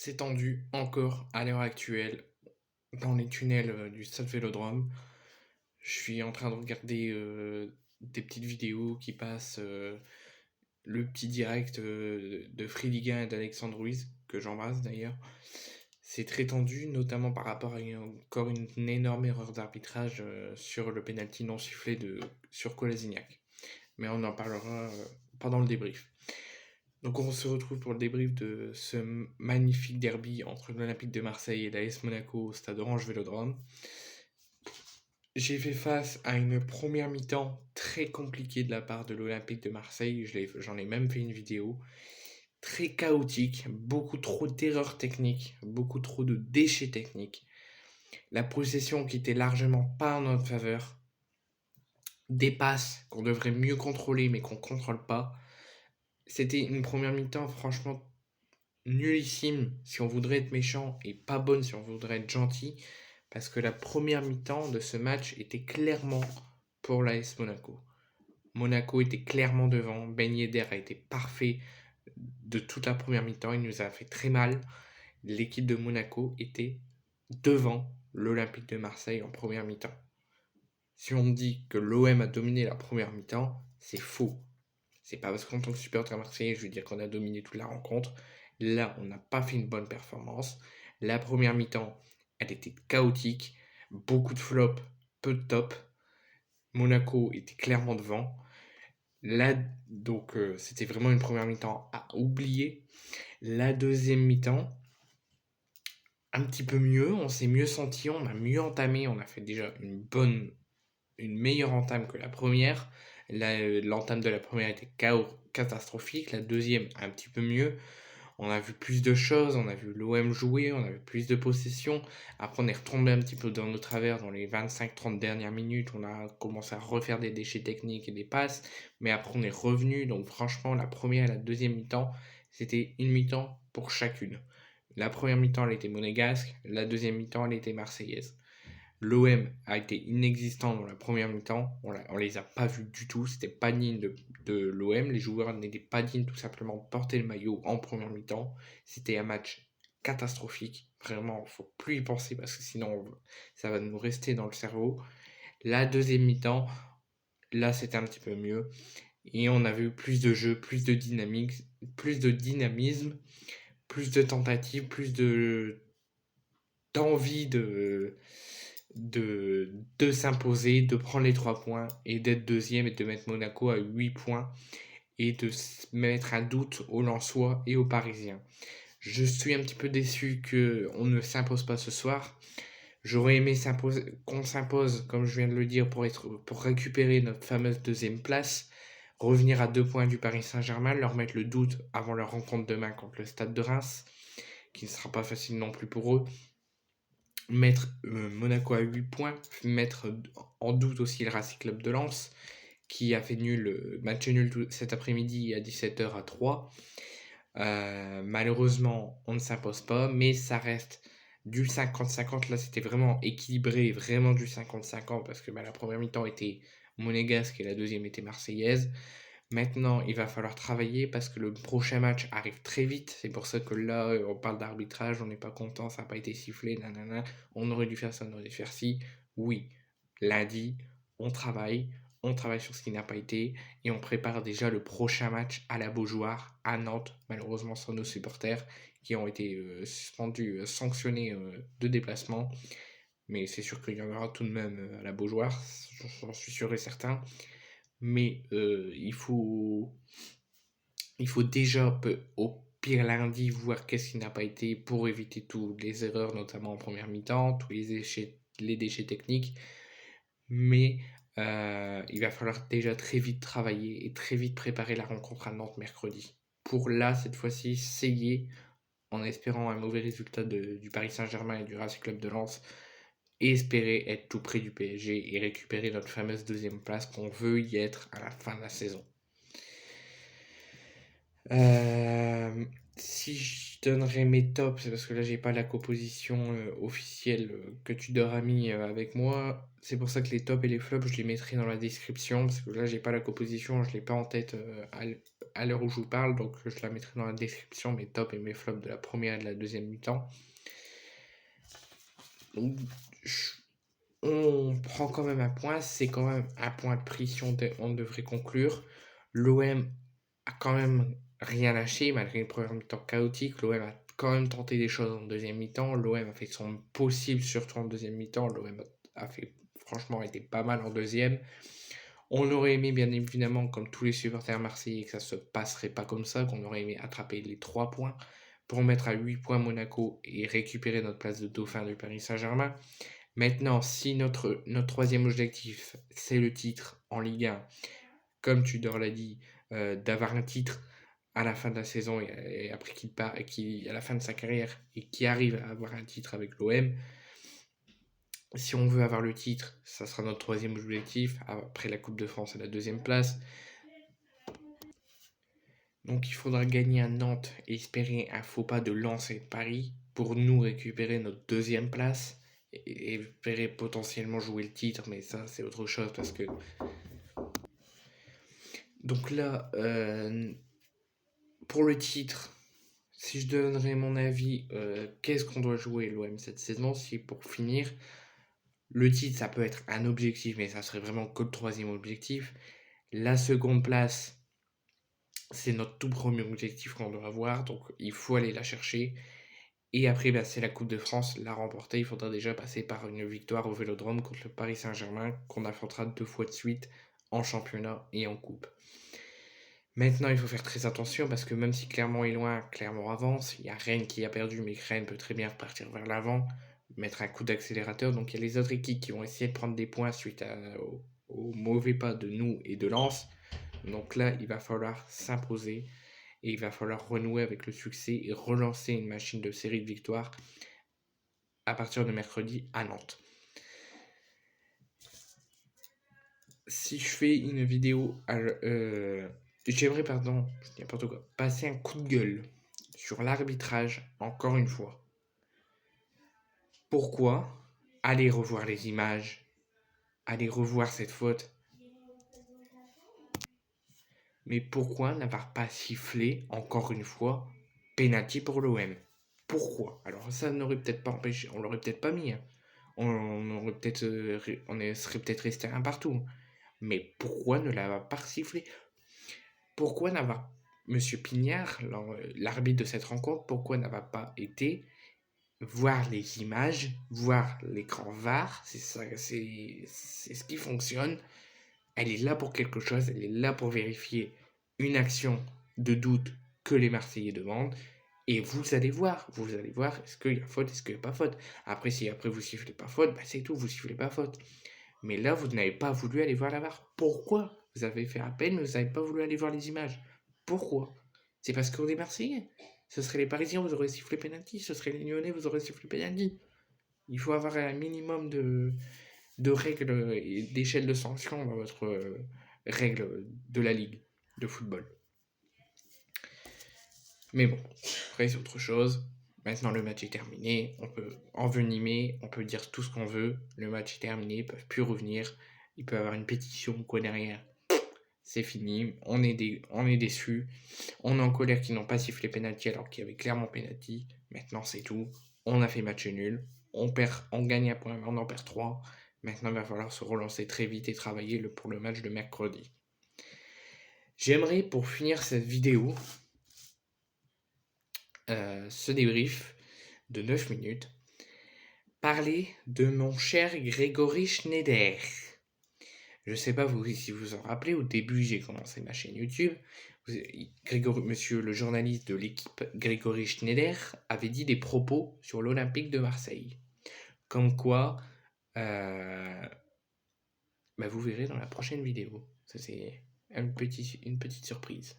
C'est tendu encore à l'heure actuelle dans les tunnels du stade Vélodrome. Je suis en train de regarder des petites vidéos qui passent, le petit direct de Friedigan et d'Alexandre Ruiz, que j'embrasse d'ailleurs. C'est très tendu, notamment par rapport à encore une énorme erreur d'arbitrage sur le pénalty non sifflé sur Kolasinac. Mais on en parlera pendant le débrief. Donc on se retrouve pour le débrief de ce magnifique derby entre l'Olympique de Marseille et l'AS Monaco au stade Orange Vélodrome. J'ai fait face à une première mi-temps très compliquée de la part de l'Olympique de Marseille, j'en ai même fait une vidéo, très chaotique, beaucoup trop d'erreurs techniques, beaucoup trop de déchets techniques, la possession qui était largement pas en notre faveur, des passes qu'on devrait mieux contrôler mais qu'on contrôle pas. C'était une première mi-temps franchement nullissime si on voudrait être méchant et pas bonne si on voudrait être gentil, parce que la première mi-temps de ce match était clairement pour l'AS Monaco. Monaco était clairement devant, Ben Yedder a été parfait de toute la première mi-temps, il nous a fait très mal. L'équipe de Monaco était devant l'Olympique de Marseille en première mi-temps. Si on dit que l'OM a dominé la première mi-temps, c'est faux. C'est pas parce qu'en tant que supporter marseillais, je veux dire qu'on a dominé toute la rencontre. Là, on n'a pas fait une bonne performance. La première mi-temps, elle était chaotique. Beaucoup de flops, peu de tops. Monaco était clairement devant. Là, donc, c'était vraiment une première mi-temps à oublier. La deuxième mi-temps, un petit peu mieux. On s'est mieux senti, on a mieux entamé. On a fait déjà une meilleure entame que la première. L'entame de la première était catastrophique. La deuxième, un petit peu mieux. On a vu plus de choses, on a vu l'OM jouer, on a vu plus de possession. Après, on est retombé un petit peu dans nos travers dans les 25-30 dernières minutes. On a commencé à refaire des déchets techniques et des passes. Mais après, on est revenu. Donc, franchement, la première et la deuxième mi-temps, c'était une mi-temps pour chacune. La première mi-temps, elle était monégasque. La deuxième mi-temps, elle était marseillaise. L'OM a été inexistant dans la première mi-temps. On les a pas vus du tout. C'était pas digne de l'OM. Les joueurs n'étaient pas dignes tout simplement de porter le maillot en première mi-temps. C'était un match catastrophique. Vraiment, il ne faut plus y penser parce que sinon ça va nous rester dans le cerveau. La deuxième mi-temps, là c'était un petit peu mieux. Et on a vu plus de jeu, plus de dynamisme, plus de tentatives, plus d'envie de s'imposer, de prendre les 3 points et d'être deuxième et de mettre Monaco à 8 points et de mettre un doute aux Lensois et aux Parisiens. Je suis un petit peu déçu qu'on ne s'impose pas ce soir. J'aurais aimé qu'on s'impose, comme je viens de le dire, pour récupérer notre fameuse deuxième place, revenir à 2 points du Paris Saint-Germain, leur mettre le doute avant leur rencontre demain contre le Stade de Reims, qui ne sera pas facile non plus pour eux, mettre Monaco à 8 points, mettre en doute aussi le Racing Club de Lens, qui a fait match nul cet après-midi à 17h à 3. Malheureusement, on ne s'impose pas, mais ça reste du 50-50. Là, c'était vraiment équilibré, vraiment du 50-50, parce que la première mi-temps était monégasque et la deuxième était marseillaise. Maintenant, il va falloir travailler parce que le prochain match arrive très vite. C'est pour ça que là, on parle d'arbitrage, on n'est pas content, ça n'a pas été sifflé, nanana. On aurait dû faire ça, on aurait dû faire ci. Oui, lundi, on travaille, on travaille sur ce qui n'a pas été et on prépare déjà le prochain match à la Beaujoire, à Nantes, malheureusement sans nos supporters qui ont été suspendus, sanctionnés de déplacement. Mais c'est sûr qu'il y en aura tout de même à la Beaujoire, j'en suis sûr et certain. Mais il faut déjà, au pire lundi, voir qu'est-ce qui n'a pas été pour éviter toutes les erreurs, notamment en première mi-temps, tous les déchets techniques. Mais il va falloir déjà très vite travailler et très vite préparer la rencontre à Nantes mercredi. Pour là, cette fois-ci, essayer, en espérant un mauvais résultat du Paris Saint-Germain et du Racing Club de Lens, et espérer être tout près du PSG et récupérer notre fameuse deuxième place qu'on veut y être à la fin de la saison. Si je donnerais mes tops, c'est parce que là j'ai pas la composition officielle que Tudor a mis avec moi. C'est pour ça que les tops et les flops je les mettrai dans la description parce que là j'ai pas la composition, je l'ai pas en tête à l'heure où je vous parle, donc je la mettrai dans la description, mes tops et mes flops de la première et de la deuxième mi-temps. Donc, on prend quand même un point, c'est quand même un point de prix si on devrait conclure. L'OM a quand même rien lâché, malgré une première mi-temps chaotique. L'OM a quand même tenté des choses en deuxième mi-temps. L'OM a fait son possible, surtout en deuxième mi-temps. L'OM a fait, franchement, été pas mal en deuxième. On aurait aimé, bien évidemment, comme tous les supporters marseillais, que ça se passerait pas comme ça, qu'on aurait aimé attraper les 3 points pour mettre à 8 points Monaco et récupérer notre place de dauphin du Paris Saint-Germain. Maintenant, si notre troisième objectif, c'est le titre en Ligue 1, comme Tudor l'a dit, d'avoir un titre à la fin de la saison et après qu'il part, à la fin de sa carrière et qui arrive à avoir un titre avec l'OM, si on veut avoir le titre, ça sera notre troisième objectif, après la Coupe de France à la deuxième place. Donc il faudra gagner à Nantes et espérer un faux pas de Lens et de Paris pour nous récupérer notre deuxième place et espérer potentiellement jouer le titre, mais ça c'est autre chose parce que... Donc là, pour le titre, si je donnerais mon avis, qu'est-ce qu'on doit jouer l'OM cette saison, si pour finir, le titre ça peut être un objectif, mais ça serait vraiment que le troisième objectif. La seconde place, c'est notre tout premier objectif qu'on doit avoir, donc il faut aller la chercher. Et après, c'est la Coupe de France, la remporter. Il faudra déjà passer par une victoire au Vélodrome contre le Paris Saint-Germain, qu'on affrontera 2 fois de suite en championnat et en coupe. Maintenant, il faut faire très attention parce que même si Clermont est loin, Clermont avance. Il y a Rennes qui a perdu, mais Rennes peut très bien repartir vers l'avant, mettre un coup d'accélérateur. Donc il y a les autres équipes qui vont essayer de prendre des points suite au mauvais pas de nous et de Lens. Donc là, il va falloir s'imposer et il va falloir renouer avec le succès et relancer une machine de série de victoires à partir de mercredi à Nantes. Si je fais une vidéo, j'aimerais, n'importe quoi, passer un coup de gueule sur l'arbitrage encore une fois. Pourquoi? Allez revoir les images, allez revoir cette faute. Mais pourquoi n'avoir pas sifflé encore une fois penalty pour l'OM? Pourquoi? Alors ça n'aurait peut-être pas empêché, on l'aurait peut-être pas mis, hein. On serait peut-être resté un partout. Mais pourquoi ne l'avoir pas sifflé? Pourquoi n'avoir Monsieur Pignard, l'arbitre de cette rencontre, pourquoi n'avoir pas été voir les images, voir l'écran VAR? C'est ça, c'est ce qui fonctionne. Elle est là pour quelque chose, elle est là pour vérifier une action de doute que les Marseillais demandent. Et vous allez voir, est-ce qu'il y a faute, est-ce qu'il n'y a pas faute. Après, si après vous sifflez pas faute, c'est tout, vous sifflez pas faute. Mais là, vous n'avez pas voulu aller voir la VAR. Pourquoi? Vous avez fait appel, mais vous n'avez pas voulu aller voir les images. Pourquoi? C'est parce qu'on est Marseillais. Ce serait les Parisiens, vous aurez sifflé penalty. Ce serait les Lyonnais, vous aurez sifflé penalty. Il faut avoir un minimum de règles et d'échelle de sanctions dans votre règle de la Ligue de football. Mais bon, après c'est autre chose. Maintenant le match est terminé, on peut envenimer, on peut dire tout ce qu'on veut. Le match est terminé, ils peuvent plus revenir. Il peut y avoir une pétition ou quoi derrière. C'est fini, on est déçus. On est en colère qu'ils n'ont pas sifflé penalty alors qu'il y avait clairement penalty. Maintenant c'est tout. On a fait match nul. On gagne un point, mais on en perd 3. Maintenant il va falloir se relancer très vite et travailler pour le match de mercredi. J'aimerais pour finir cette vidéo ce débrief de 9 minutes, parler de mon cher Grégory Schneider. Je sais pas si vous en rappelez, au début j'ai commencé ma chaîne YouTube. Monsieur le journaliste de l'équipe Grégory Schneider avait dit des propos sur l'Olympique de Marseille. Comme quoi, vous verrez dans la prochaine vidéo. Ça c'est une petite surprise.